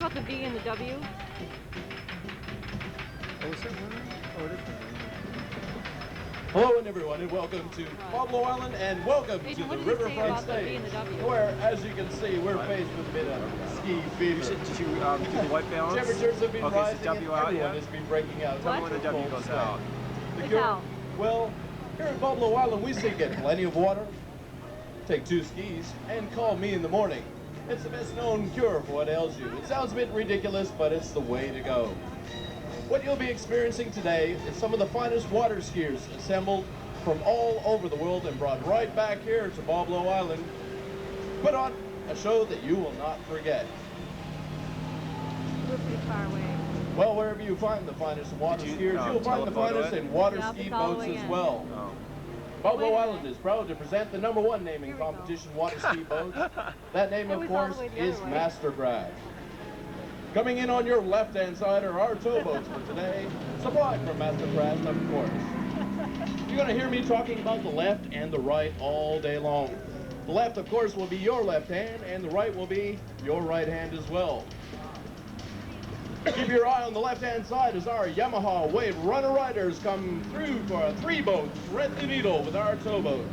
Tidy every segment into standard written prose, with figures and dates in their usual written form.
about the V and the W? Hello and everyone, and welcome to Boblo Island, and welcome to the riverfront stage, where, as you can see, we're faced with a bit of ski fever. Did you do the white balance? Temperatures have been rising, so W and out, everyone yeah? has been breaking out. Tell me when the W goes out. Well, here at Boblo Island, we say get plenty of water, take 2 skis, and call me in the morning. It's the best known cure for what ails you. It sounds a bit ridiculous, but it's the way to go. What you'll be experiencing today is some of the finest water skiers assembled from all over the world and brought right back here to Boblo Island. Put on a show that you will not forget. We're pretty far away. Well, wherever you find the finest water skiers, you'll find the finest in water ski boats as well. Boblo Island is proud to present the #1 naming competition water ski boats. That name, of course, is Mastercraft. Coming in on your left-hand side are our towboats for today, supplied from Mastercraft, of course. You're going to hear me talking about the left and the right all day long. The left, of course, will be your left hand, and the right will be your right hand as well. Keep your eye on the left-hand side as our Yamaha Wave Runner Riders come through for a 3-boat thread the needle with our towboat.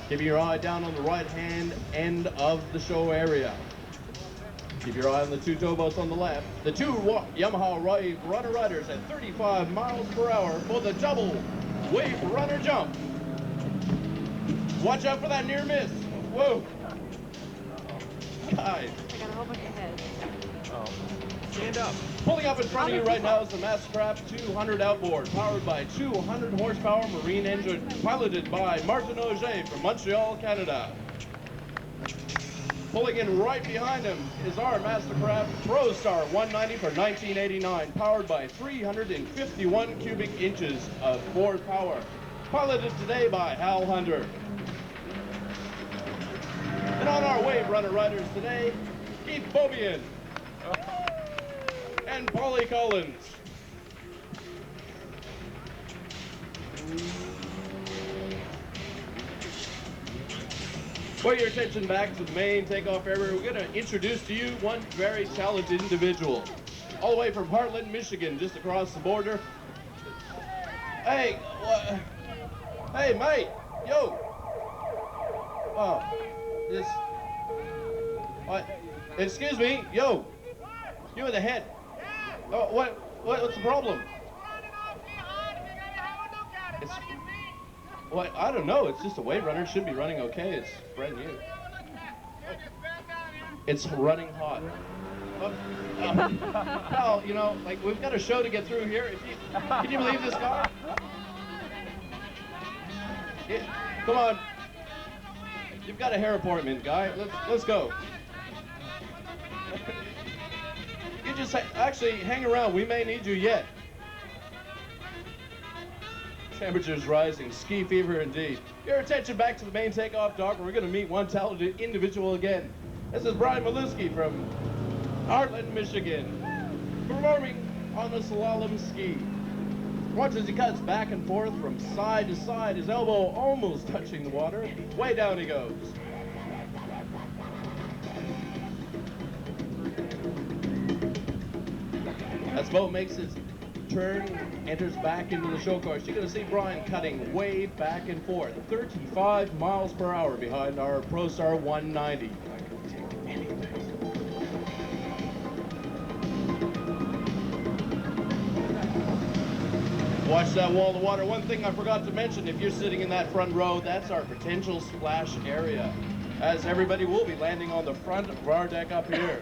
Keep your eye down on the right-hand end of the show area. Keep your eye on the 2 towboats on the left. The 2 Yamaha Wave Runner Riders at 35 miles per hour for the double Wave Runner jump. Watch out for that near miss. Whoa. Guys. I got a whole bunch of heads. Stand up. Pulling up in front of you right now is the Mastercraft 200 outboard, powered by 200 horsepower marine engine, piloted by Martin Auger from Montreal, Canada. Pulling in right behind him is our Mastercraft ProStar 190 for 1989, powered by 351 cubic inches of forward power, piloted today by Hal Hunter. And on our Wave Runner Riders today, Keith Bobian and Polly Collins. Put your attention back to the main takeoff area. We're going to introduce to you one very talented individual, all the way from Heartland, Michigan, just across the border. Hey, hey, mate, yo. Oh, this. What? Excuse me, yo. You in the head. Oh, what's the problem? It's, well, I don't know. It's just a wave runner. It should be running okay. It's brand new. It's running hot. Well, you know, like, we've got a show to get through here. Can you believe this car? Come on. You've got a hair appointment, guy. Let's go. You just actually hang around. We may need you yet. Temperatures rising. Ski fever indeed. Your attention back to the main takeoff dock, where we're going to meet one talented individual again. This is Brian Maluski from Heartland, Michigan, performing on the slalom ski. Watch as he cuts back and forth from side to side, his elbow almost touching the water. Way down he goes. As boat makes its turn, enters back into the show course, you're going to see Brian cutting way back and forth, 35 miles per hour behind our ProStar 190. Watch that wall of water. One thing I forgot to mention, if you're sitting in that front row, that's our potential splash area, as everybody will be landing on the front of our deck up here.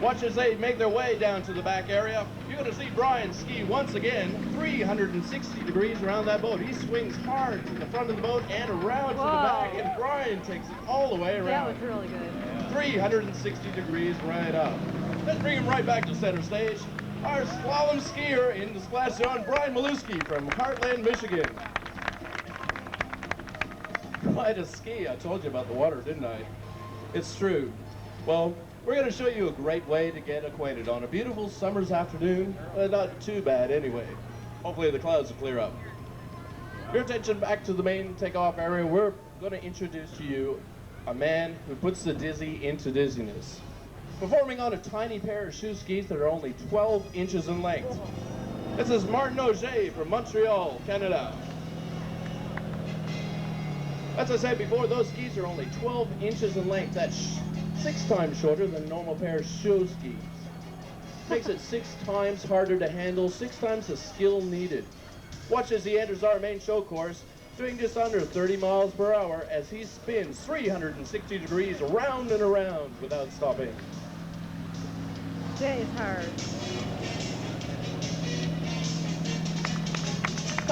Watch as they make their way down to the back area. You're going to see Brian ski once again 360 degrees around that boat. He swings hard to the front of the boat and around to the back, and Brian takes it all the way around. That was really good. 360 degrees right up. Let's bring him right back to center stage. Our slalom skier in the splash zone, Brian Maluski from Heartland, Michigan. Quite a ski. I told you about the water, didn't I? It's true. Well, we're going to show you a great way to get acquainted on a beautiful summer's afternoon. Not too bad anyway. Hopefully the clouds will clear up. Your attention back to the main takeoff area. We're going to introduce to you a man who puts the dizzy into dizziness. Performing on a tiny pair of shoe skis that are only 12 inches in length. This is Martin Auger from Montreal, Canada. As I said before, those skis are only 12 inches in length. That's 6 times shorter than a normal pair of shoe skis. Makes it 6 times harder to handle, 6 times the skill needed. Watch as he enters our main show course, doing just under 30 miles per hour as he spins 360 degrees around and around without stopping. That is hard.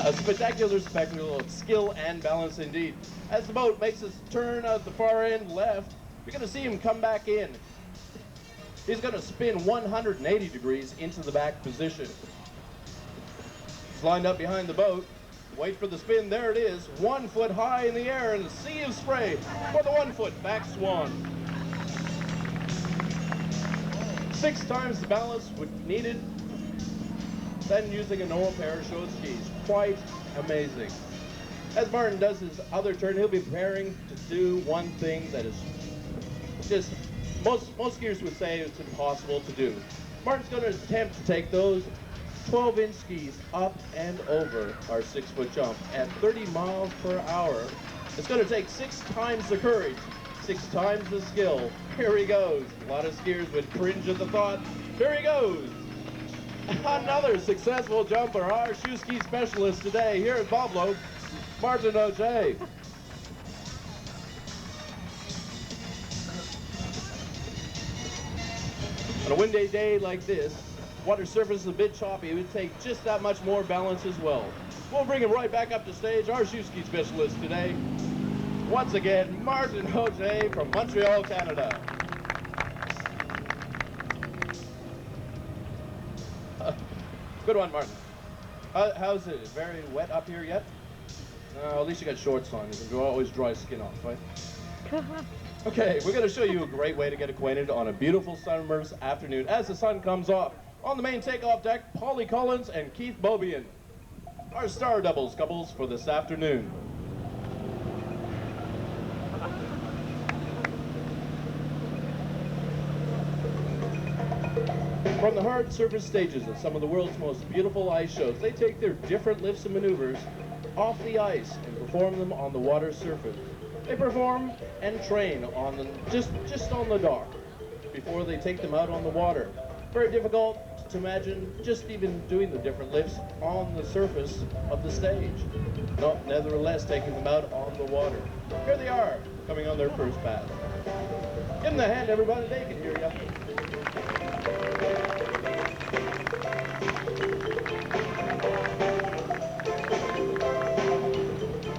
A spectacular spectacle of skill and balance indeed. As the boat makes its turn out the far end left, you're going to see him come back in. He's going to spin 180 degrees into the back position. He's lined up behind the boat. Wait for the spin. There it is. 1 foot high in the air in a sea of spray for the 1 foot back swan. 6 times the balance needed than using a normal pair of show skis. Quite amazing. As Martin does his other turn, he'll be preparing to do one thing that is just, most skiers would say it's impossible to do. Martin's going to attempt to take those 12-inch skis up and over our 6-foot jump at 30 miles per hour. It's going to take 6 times the courage, 6 times the skill. Here he goes. A lot of skiers would cringe at the thought. Here he goes. Another successful jumper, our shoe ski specialist today here at Boblo, Martin Auger. On a windy day like this, water surface is a bit choppy. It would take just that much more balance as well. We'll bring him right back up to stage, our shoe ski specialist today. Once again, Martin Auger from Montreal, Canada. Good one, Martin. How's it? Very wet up here yet? At least you got shorts on. You can always dry skin off, right? Okay, we're going to show you a great way to get acquainted on a beautiful summer's afternoon as the sun comes off. On the main takeoff deck, Polly Collins and Keith Bobian, our star doubles couples for this afternoon. From the hard surface stages of some of the world's most beautiful ice shows, they take their different lifts and maneuvers off the ice and perform them on the water surface. They perform and train on them just on the dock before they take them out on the water. Very difficult to imagine just even doing the different lifts on the surface of the stage. Nevertheless, taking them out on the water. Here they are, coming on their first pass. Give them the hand, everybody. They can hear you.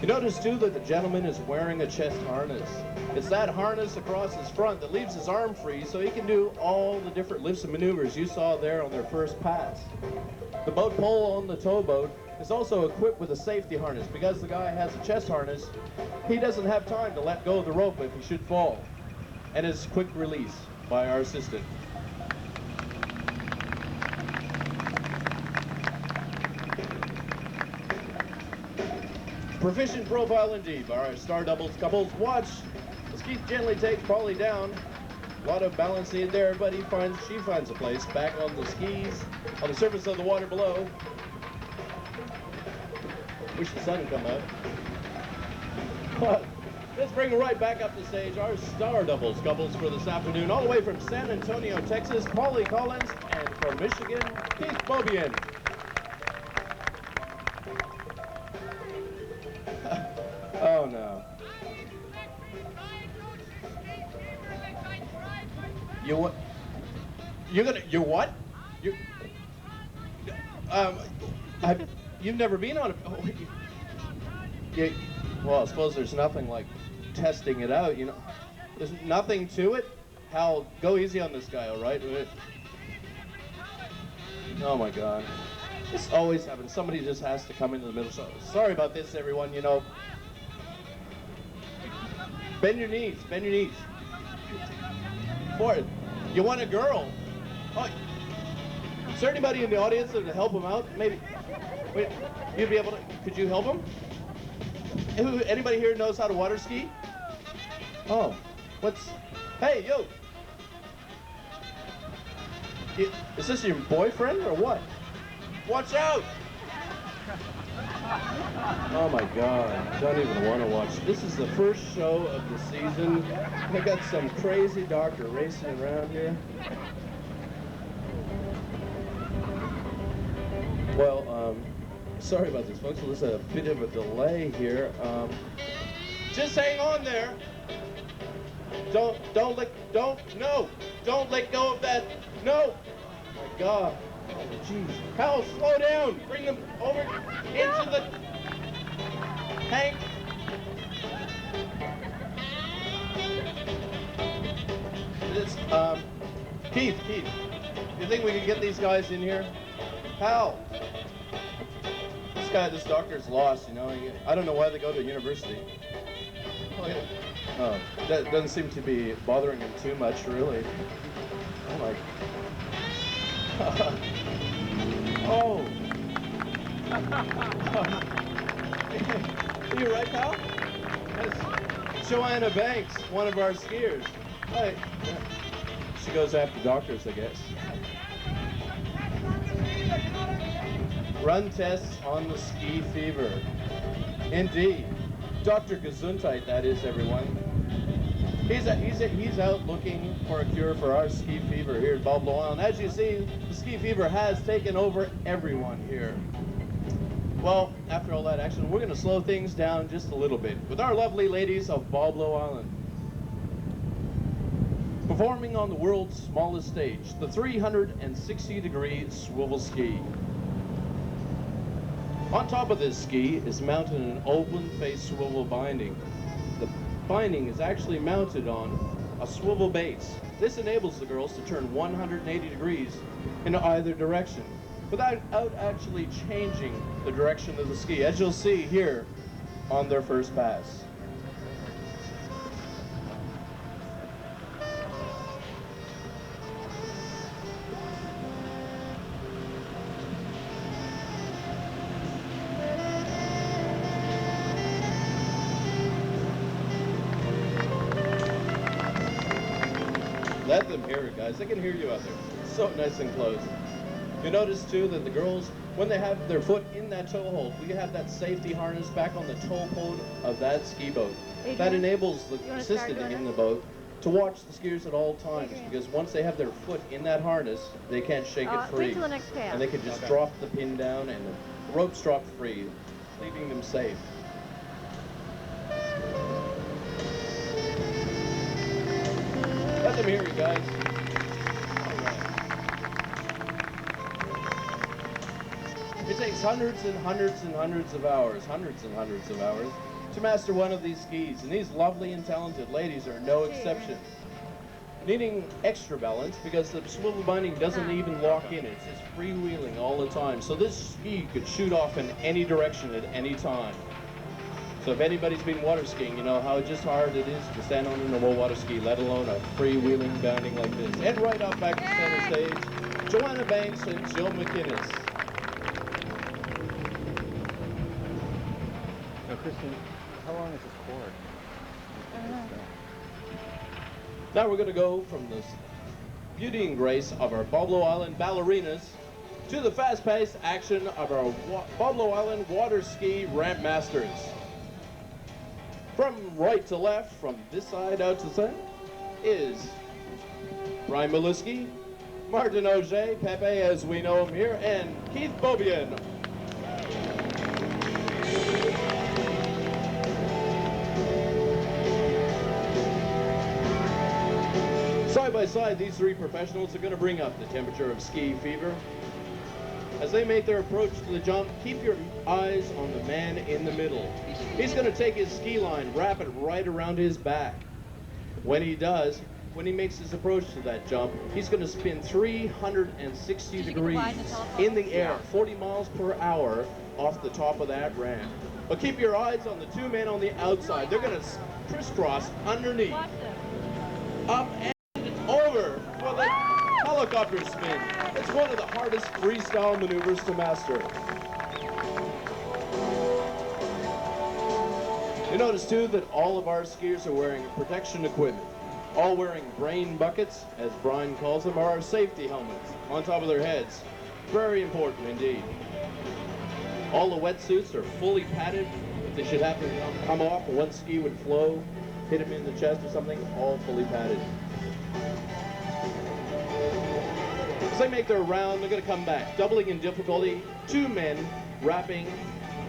You notice too that the gentleman is wearing a chest harness. It's that harness across his front that leaves his arm free so he can do all the different lifts and maneuvers you saw there on their first pass. The boat pole on the towboat is also equipped with a safety harness. Because the guy has a chest harness, he doesn't have time to let go of the rope if he should fall. And it's quick release by our assistant. Proficient profile indeed by our star doubles couples. Watch as Keith gently takes Polly down. A lot of balance needed there, but she finds a place back on the skis, on the surface of the water below. Wish the sun would come out. But let's bring her right back up to stage, our star doubles couples for this afternoon, all the way from San Antonio, Texas, Polly Collins, and from Michigan, Keith Bobian. Oh no. You what? You're what? You've never been on a, well, I suppose there's nothing like testing it out, you know. There's nothing to it. Hal, go easy on this guy, all right? Oh my God. This always happens. Somebody just has to come into the middle. So, sorry about this, everyone, you know. Bend your knees, bend your knees. Forward. You want a girl? Oh, is there anybody in the audience that would help him out? Maybe. Wait, you'd be able to, could you help him? Anybody here knows how to water ski? Oh, hey, yo. Is this your boyfriend or what? Watch out! Oh my God, don't even want to watch. This is the first show of the season. They got some crazy doctor racing around here. Well, sorry about this, folks. There's a bit of a delay here. Just hang on there. Don't let go of that. No. Oh my God. Oh, jeez. Hal, slow down. Bring them over into the tank. This, Keith, you think we can get these guys in here? Hal. This doctor's lost, you know. I don't know why they go to university. That doesn't seem to be bothering him too much, really. Oh my. Oh. Are you right, pal? That's Joanna Banks, one of our skiers. Right. Yeah. She goes after doctors, I guess. Run tests on the ski fever. Indeed. Dr. Gesundheit, that is, everyone. He's out looking for a cure for our ski fever here at Boblo Island. As you see, the ski fever has taken over everyone here. Well, after all that action, we're going to slow things down just a little bit with our lovely ladies of Boblo Island. Performing on the world's smallest stage, the 360-degree swivel ski. On top of this ski is mounted an open-face swivel binding. The binding is actually mounted on a swivel base. This enables the girls to turn 180 degrees in either direction without actually changing the direction of the ski, as you'll see here on their first pass. Let them hear it, guys. They can hear you out there. So nice and close. You notice too that the girls, when they have their foot in that toe hold, we have that safety harness back on the toe hold of that ski boat. Adrian, that enables the assistant in the boat to watch the skiers at all times, because once they have their foot in that harness, they can't shake it free. The next and they can just drop the pin down and the ropes drop free, leaving them safe. Let them hear you, guys. All right. It takes hundreds and hundreds and hundreds of hours, to master one of these skis, and these lovely and talented ladies are no exception. Needing extra balance because the swivel binding doesn't even lock in. It's just freewheeling all the time. So this ski could shoot off in any direction at any time. So if anybody's been water skiing, you know how just hard it is to stand on a normal water ski, let alone a freewheeling bounding like this. And right up back to center stage, Joanna Banks and Jill McInnes. Now, Kristen, how long is this cord? I don't know. Now we're going to go from the beauty and grace of our Boblo Island ballerinas to the fast-paced action of our Boblo Island water ski ramp masters. From right to left, from this side out to the side, is Brian Maliski, Martin Auger, Pepe as we know him here, and Keith Bobian. Side by side, these three professionals are going to bring up the temperature of ski fever. As they make their approach to the jump, keep your eyes on the man in the middle. He's going to take his ski line, wrap it right around his back. When he does, when he makes his approach to that jump, he's going to spin 360 degrees in the air, 40 miles per hour off the top of that ramp. But keep your eyes on the two men on the outside. They're going to crisscross underneath, up and over for the helicopter spin. It's one of the hardest freestyle maneuvers to master. You notice too that all of our skiers are wearing protection equipment. All wearing brain buckets, as Brian calls them, or our safety helmets on top of their heads. Very important indeed. All the wetsuits are fully padded. If they should happen to come off, one ski would flow, hit him in the chest or something, all fully padded. As they make their round, they're going to come back. Doubling in difficulty, 2 men wrapping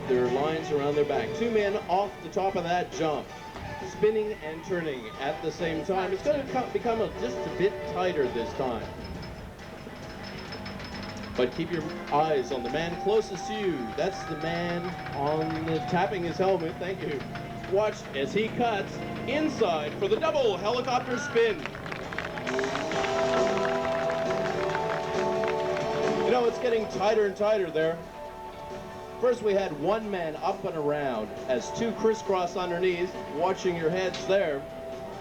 their lines around their back. 2 men off the top of that jump, spinning and turning at the same time. It's going to become just a bit tighter this time. But keep your eyes on the man closest to you. That's the man tapping his helmet. Thank you. Watch as he cuts inside for the double helicopter spin. You know, it's getting tighter and tighter there. First we had 1 man up and around as 2 crisscross underneath, watching your heads there.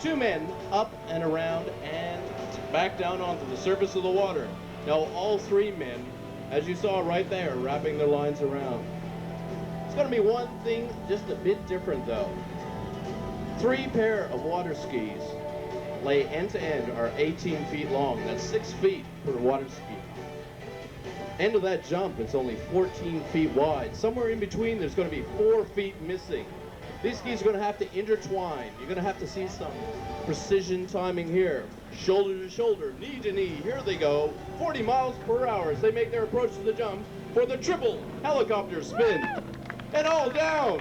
2 men up and around and back down onto the surface of the water. Now all 3 men, as you saw right there, wrapping their lines around. It's going to be one thing just a bit different though. 3 pair of water skis lay end to end are 18 feet long. That's 6 feet per water ski. End of that jump, it's only 14 feet wide. Somewhere in between, there's going to be 4 feet missing. These skis are going to have to intertwine. You're going to have to see some precision timing here. Shoulder to shoulder, knee to knee. Here they go. 40 miles per hour as they make their approach to the jump for the triple helicopter spin. And all down.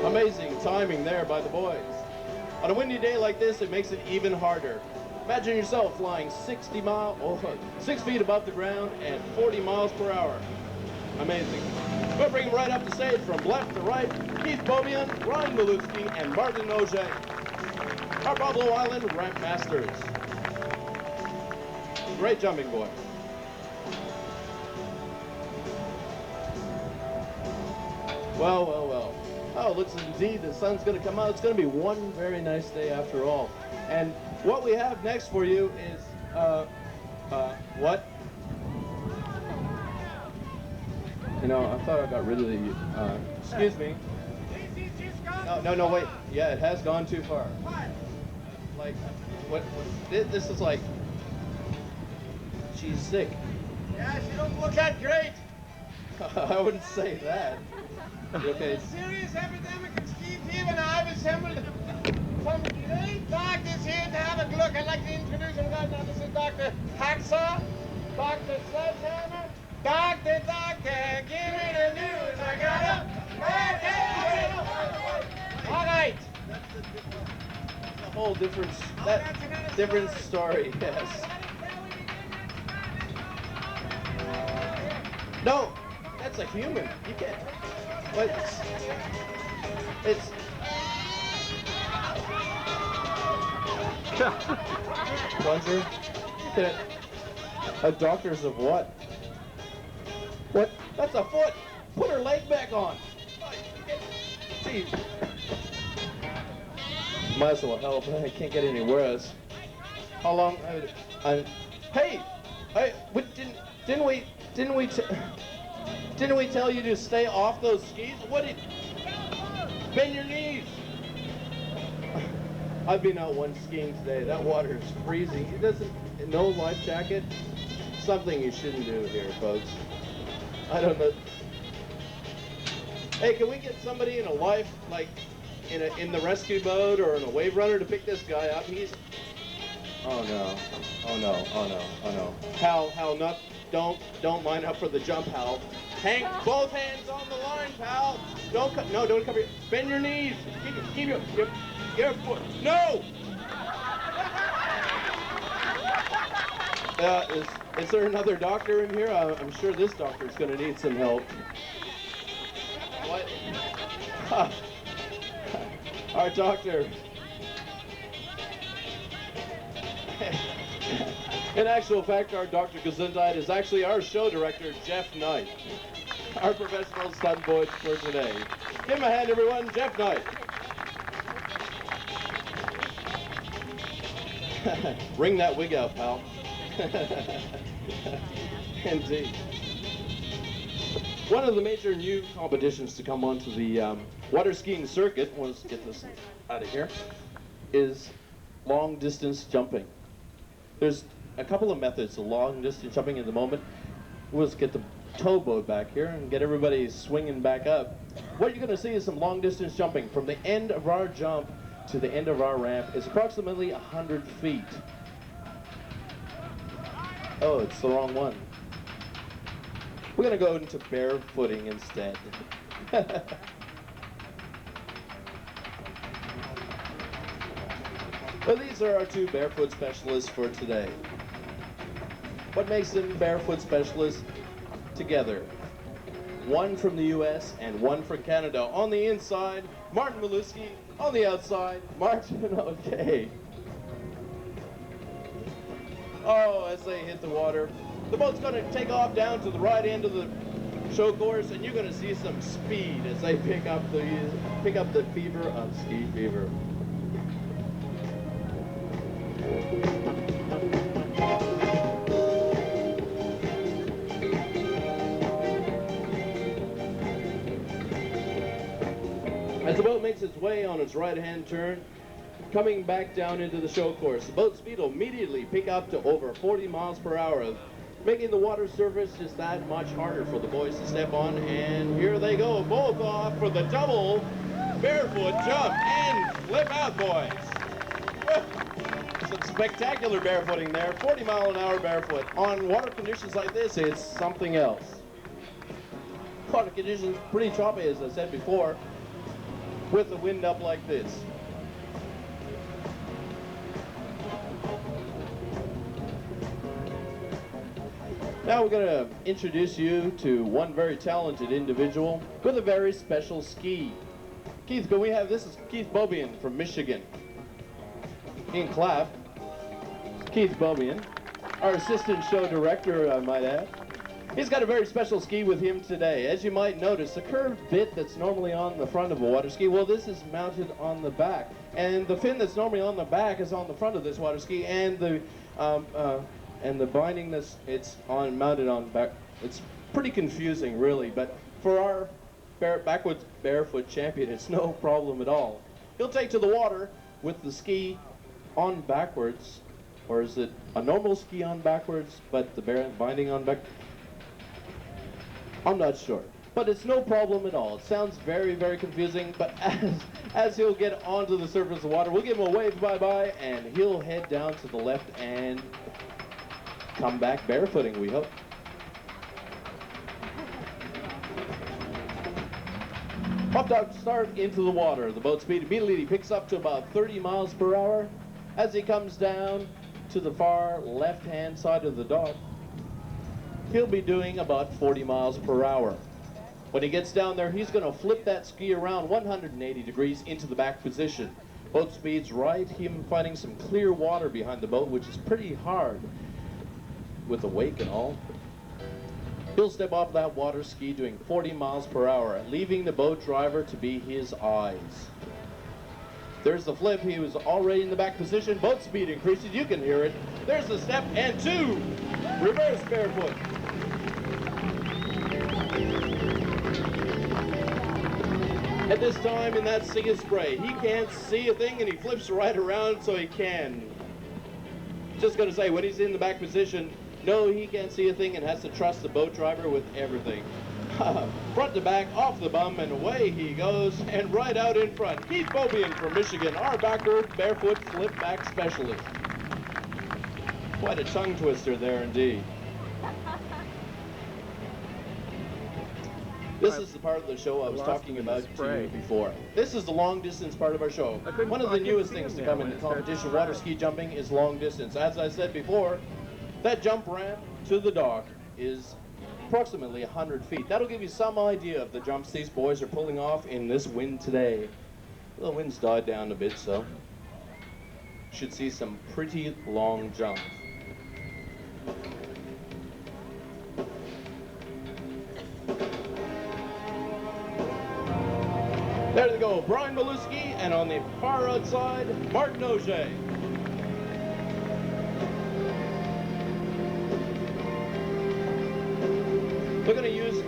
Amazing timing there by the boys. On a windy day like this, it makes it even harder. Imagine yourself flying 6 feet above the ground at 40 miles per hour. Amazing. We'll bring them right up the stage from left to right. Keith Bobian, Ryan Maluski, and Martin Auger. Our Boblo Island Ramp Masters. Great jumping, boys. Well, well, well. Oh, looks indeed the sun's going to come out. It's going to be one very nice day after all. And what we have next for you is, what? You know, I thought I got rid of the, excuse me. No, wait. Yeah, it has gone too far. Like, this is like, she's sick. Yeah, she don't look that great. I wouldn't say that. Okay. Serious epidemic of ski fever and I was assembled some great doctors here to have a look. I'd like to introduce them guys. Now this is Dr. Hacksaw, Dr. Sledgehammer, Doctor, give me the news. I got up. All right. That's a whole different story, yes. No, that's a human. You can't. What? It's. Plunger? A doctor's of what? What? That's a foot! Put her leg back on! Gee. Might as well help. I can't get any worse. How long? Hey! Didn't we tell you to stay off those skis? Bend your knees! I've been out one skiing today. That water is freezing. No life jacket? Something you shouldn't do here, folks. I don't know. Hey, can we get somebody in a life, like in the rescue boat or in a wave runner to pick this guy up? Oh no. Hal, not, don't line up for the jump, Hal. Hang both hands on the line, pal. Don't cover your, bend your knees. Keep your foot. No! Is there another doctor in here? I'm sure this doctor's going to need some help. What? Our doctor. In actual fact, our Dr. Gesundheit is actually our show director, Jeff Knight. Our professional stunt boy for today. Give him a hand, everyone. Jeff Knight. Ring that wig out, pal. Indeed. One of the major new competitions to come onto the water skiing circuit, let's get this out of here, is long distance jumping. There's a couple of methods of long distance jumping at the moment. We'll just get the towboat back here and get everybody swinging back up. What you're going to see is some long distance jumping. From the end of our jump to the end of our ramp is approximately 100 feet. Oh, it's the wrong one. We're going to go into barefooting instead. Well, these are our two barefoot specialists for today. What makes them barefoot specialists? Together. One from the US and one from Canada. On the inside, Martin Maluski. On the outside, Martin O'Day. Oh, as they hit the water. The boat's going to take off down to the right end of the show course, and you're going to see some speed as they pick up the fever of ski fever. As the boat makes its way on its right-hand turn, coming back down into the show course, the boat speed will immediately pick up to over 40 miles per hour, making the water surface just that much harder for the boys to step on. And here they go, both off for the double barefoot jump and flip out, boys. Some spectacular barefooting there, 40-mile-an-hour barefoot. On water conditions like this, it's something else. Water conditions pretty choppy, as I said before, with the wind up like this. Now we're going to introduce you to one very talented individual with a very special ski. Keith, can we have, this is Keith Bobian from Michigan. In clap, Keith Bobian, our assistant show director, I might add. He's got a very special ski with him today. As you might notice, the curved bit that's normally on the front of a water ski, well, this is mounted on the back. And the fin that's normally on the back is on the front of this water ski, and the binding it's mounted on back. It's pretty confusing, really, but for our backwards barefoot champion, it's no problem at all. He'll take to the water with the ski on backwards, or is it a normal ski on backwards, but the binding on back? I'm not sure, but it's no problem at all. It sounds very, very confusing, but as he'll get onto the surface of the water, we'll give him a wave bye-bye, and he'll head down to the left and come back barefooting, we hope. Popped out start into the water. The boat speed immediately picks up to about 30 miles per hour. As he comes down to the far left-hand side of the dock, he'll be doing about 40 miles per hour. When he gets down there, he's going to flip that ski around 180 degrees into the back position. Boat speed's right, him finding some clear water behind the boat, which is pretty hard with the wake and all. He'll step off that water ski doing 40 miles per hour, leaving the boat driver to be his eyes. There's the flip. He was already in the back position. Boat speed increases. You can hear it. There's the step and two. Reverse barefoot. At this time in that sea of spray, he can't see a thing and he flips right around so he can. Just going to say, when he's in the back position, no, he can't see a thing and has to trust the boat driver with everything. Front to back, off the bum, and away he goes, and right out in front. Keith Bobian from Michigan, our backward barefoot flip back specialist. Quite a tongue twister there indeed. This is the part of the show I was talking about to you before. This is the long distance part of our show. One of the newest things to come into competition water ski jumping is long distance. As I said before, that jump ramp to the dock is approximately 100 feet. That'll give you some idea of the jumps these boys are pulling off in this wind today. The wind's died down a bit, so should see some pretty long jumps. There they go, Brian Maluski, and on the far outside, Martin O'Day. We're going to use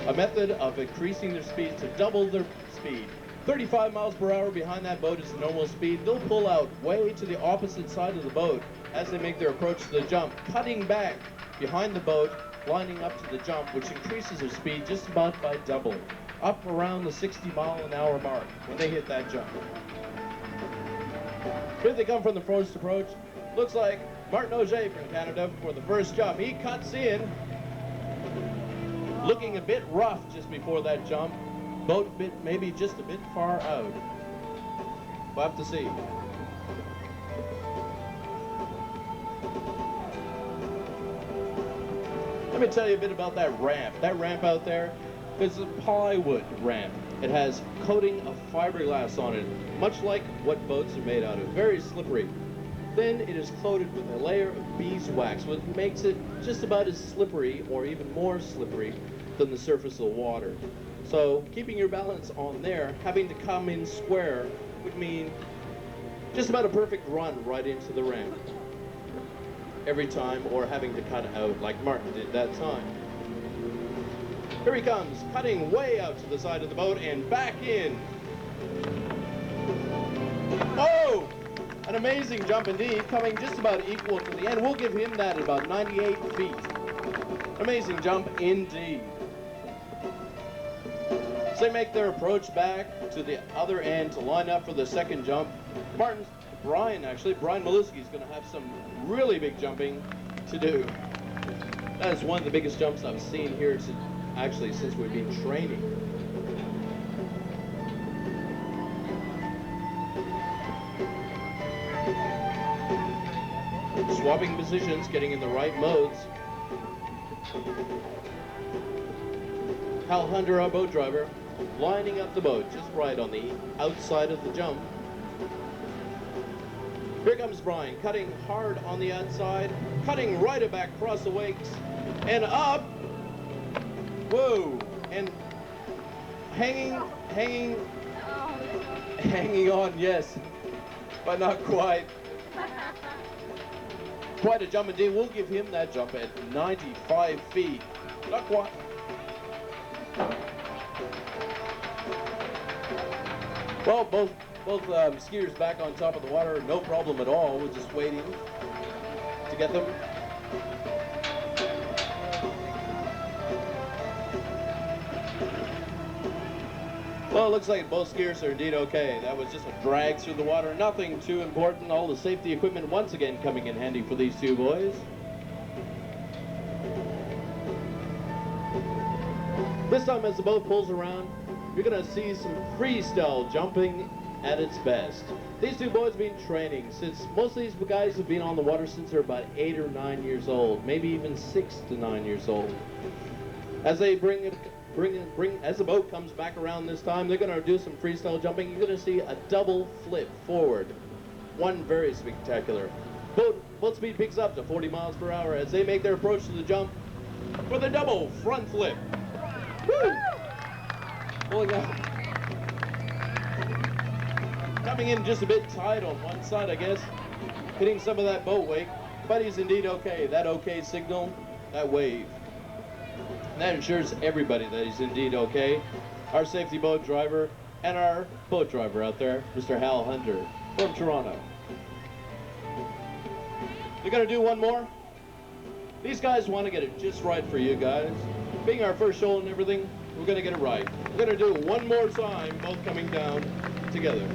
a method of increasing their speed to double their speed. 35 miles per hour behind that boat is the normal speed. They'll pull out way to the opposite side of the boat as they make their approach to the jump, cutting back behind the boat, lining up to the jump, which increases their speed just about by double, up around the 60-mile-an-hour mark when they hit that jump. Here they come from the first approach. Looks like Martin Auger from Canada for the first jump. He cuts in, looking a bit rough just before that jump. Boat maybe just a bit far out. We'll have to see. Let me tell you a bit about that ramp. That ramp out there is a plywood ramp. It has coating of fiberglass on it, much like what boats are made out of. Very slippery. Then it is coated with a layer of beeswax, which makes it just about as slippery or even more slippery than the surface of the water. So keeping your balance on there, having to come in square would mean just about a perfect run right into the ramp every time, or having to cut out like Martin did that time. Here he comes, cutting way out to the side of the boat and back in. Oh! An amazing jump indeed, coming just about equal to the end. We'll give him that at about 98 feet. Amazing jump indeed. As they make their approach back to the other end to line up for the second jump, Brian Maluski is going to have some really big jumping to do. That is one of the biggest jumps I've seen here since we've been training. Swapping positions, getting in the right modes. Hal Hunter, our boat driver, lining up the boat just right on the outside of the jump. Here comes Brian, cutting hard on the outside, cutting right back across the wakes, and up. Whoa! And hanging on, yes, but not quite. Quite a jump indeed. We'll give him that jump at 95 feet. Not quite. Well, both skiers back on top of the water, no problem at all. We're just waiting to get them. Well, it looks like both skiers are indeed okay. That was just a drag through the water. Nothing too important. All the safety equipment once again coming in handy for these two boys. This time as the boat pulls around, you're going to see some freestyle jumping at its best. These two boys have been training since, most of these guys have been on the water since they're about 8 or 9 years old, maybe even 6 to 9 years old. As they as the boat comes back around this time, they're going to do some freestyle jumping. You're going to see a double flip forward. One very spectacular. Boat speed picks up to 40 miles per hour as they make their approach to the jump for the double front flip. Woo! Pulling out. Coming in just a bit tight on one side, I guess. Hitting some of that boat wake. But he's indeed okay. That okay signal, that wave. That ensures everybody that he's indeed okay. Our safety boat driver and our boat driver out there, Mr. Hal Hunter from Toronto. We're going to do one more. These guys want to get it just right for you guys. Being our first show and everything, we're going to get it right. We're going to do it one more time, both coming down together.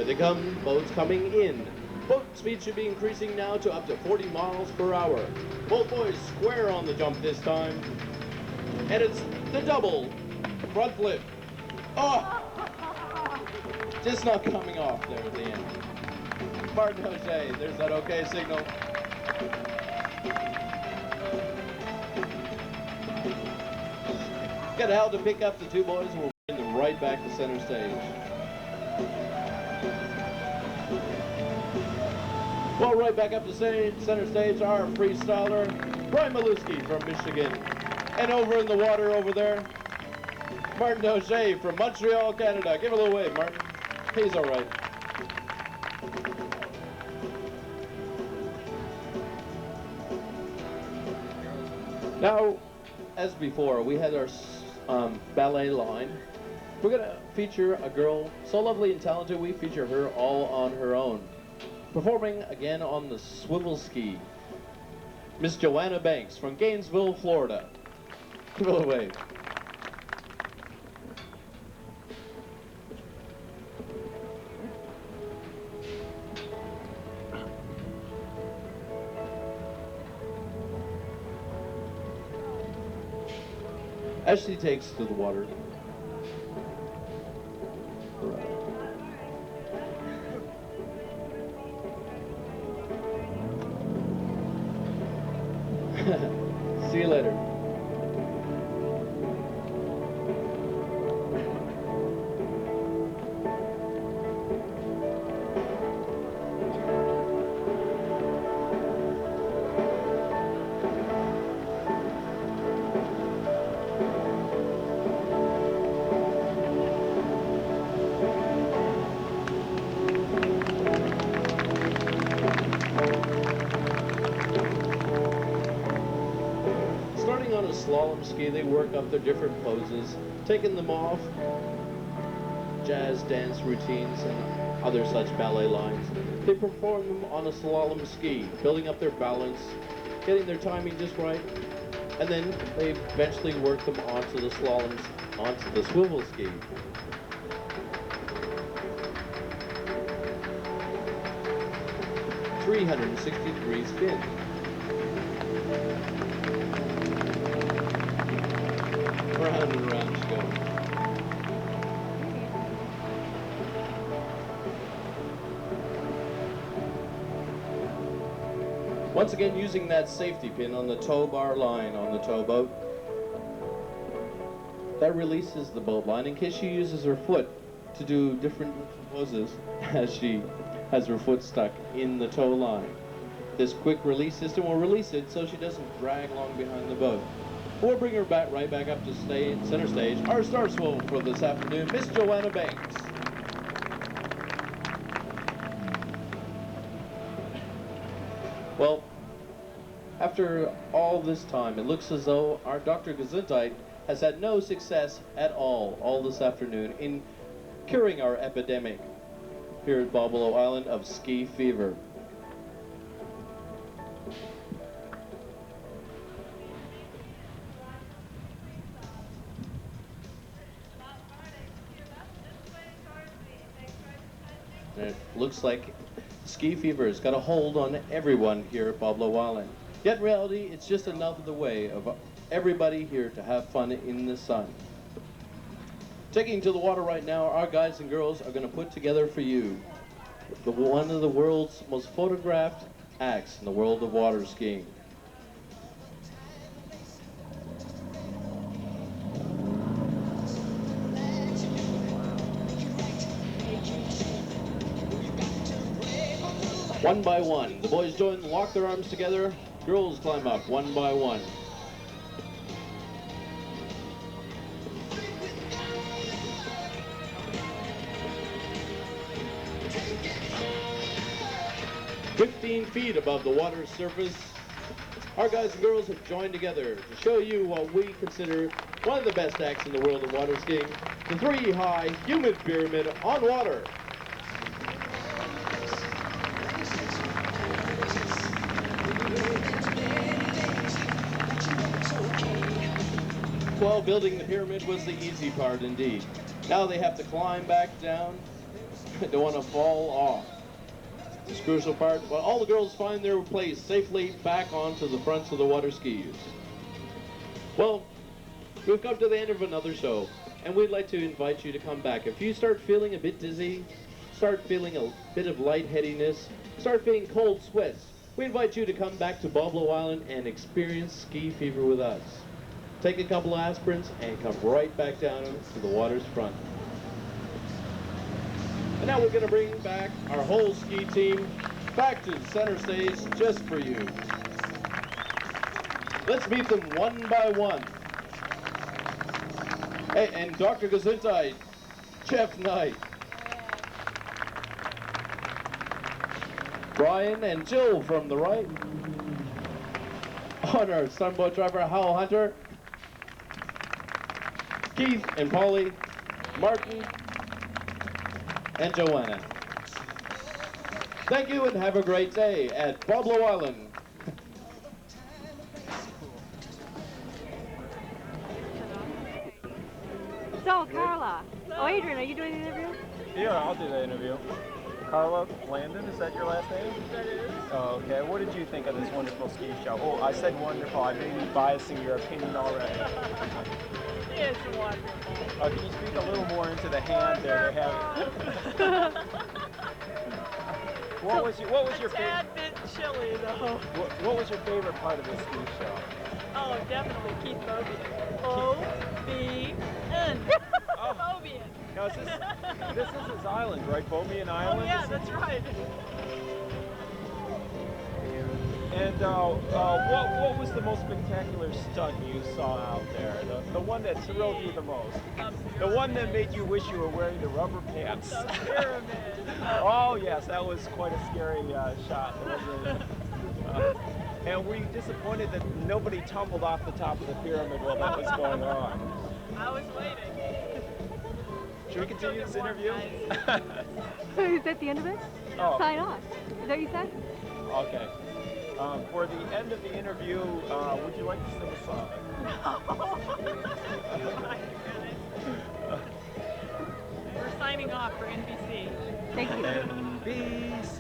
They come, boats coming in. Boat speed should be increasing now to up to 40 miles per hour. Both boys square on the jump this time. And it's the double front flip. Oh! Just not coming off there at the end. Martin Auger, there's that okay signal. Get Hal to pick up the two boys and we'll bring them right back to center stage. Well, right back up to center stage, our freestyler, Brian Maluski from Michigan. And over in the water over there, Martin O'Shea from Montreal, Canada. Give a little wave, Martin. He's all right. Now, as before, we had our ballet line. We're going to feature a girl so lovely and talented, we feature her all on her own. Performing again on the swivel ski, Miss Joanna Banks from Gainesville, Florida. Give a little wave. As she takes to the water. See you later. Starting on a slalom ski, they work up their different poses, taking them off, jazz dance routines, and other such ballet lines. They perform them on a slalom ski, building up their balance, getting their timing just right, and then they eventually work them onto the slaloms, onto the swivel ski. .360-degree spin. Round and round she goes. Once again, using that safety pin on the tow bar line on the towboat. That releases the boat line in case she uses her foot to do different poses as she has her foot stuck in the tow line. This quick release system will release it so she doesn't drag along behind the boat. We'll bring her back right back up to center stage. Our star swivel for this afternoon, Miss Joanna Banks. Well, after all this time, it looks as though our Dr. Gesundheit has had no success at all this afternoon in curing our epidemic here at Boblo Island of ski fever. And it looks like ski fever has got a hold on everyone here at Boblo Island. Yet in reality, it's just another way of everybody here to have fun in the sun. Taking to the water right now, our guys and girls are going to put together for you one of the world's most photographed acts in the world of water skiing. One by one, the boys join, lock their arms together, girls climb up one by one. "15 feet above the water's surface, our guys and girls have joined together to show you what we consider one of the best acts in the world of water skiing, the three-high human pyramid on water. Well, building the pyramid was the easy part indeed. Now they have to climb back down. Don't want to fall off. This crucial part, but all the girls find their place safely back onto the fronts of the water skis. Well, we've come to the end of another show, and we'd like to invite you to come back. If you start feeling a bit dizzy, start feeling a bit of lightheadedness, start feeling cold sweats, we invite you to come back to Boblo Island and experience ski fever with us. Take a couple of aspirins and come right back down to the water's front. And now we're going to bring back our whole ski team back to the center stage just for you. Let's meet them one by one. Hey, and Dr. Gesundheit, Jeff Knight. Brian and Jill from the right. On our sunboat driver, Hal Hunter. Keith and Polly, Martin, and Joanna. Thank you and have a great day at Boblo Island. So, Carla. Oh, Adrian, are you doing the interview? Yeah, I'll do the interview. Carla Landon, is that your last name? That is. Oh, okay. What did you think of this wonderful ski show? Oh, I said wonderful. I may be biasing your opinion already. It's wonderful. Can you speak a little more into the hand there? What was your a tad bit chilly though. What was your favorite part of this ski show? Oh, definitely Keith Bobian. O-B-N. Oh. Bobian. Now, this is his island, right? Bobian Island? Oh yeah, that's right. And what was the most spectacular stunt you saw out there? The one that thrilled you the most? The one that made you wish you were wearing the rubber pants? The pyramid. Oh yes, that was quite a scary shot. And were you disappointed that nobody tumbled off the top of the pyramid while that was going on? I was waiting. Should we continue this interview? So is that the end of it? Oh. Sign off. Is that what you said? Okay. For the end of the interview, would you like to sing a song? We're signing off for NBC. Thank you. NBC.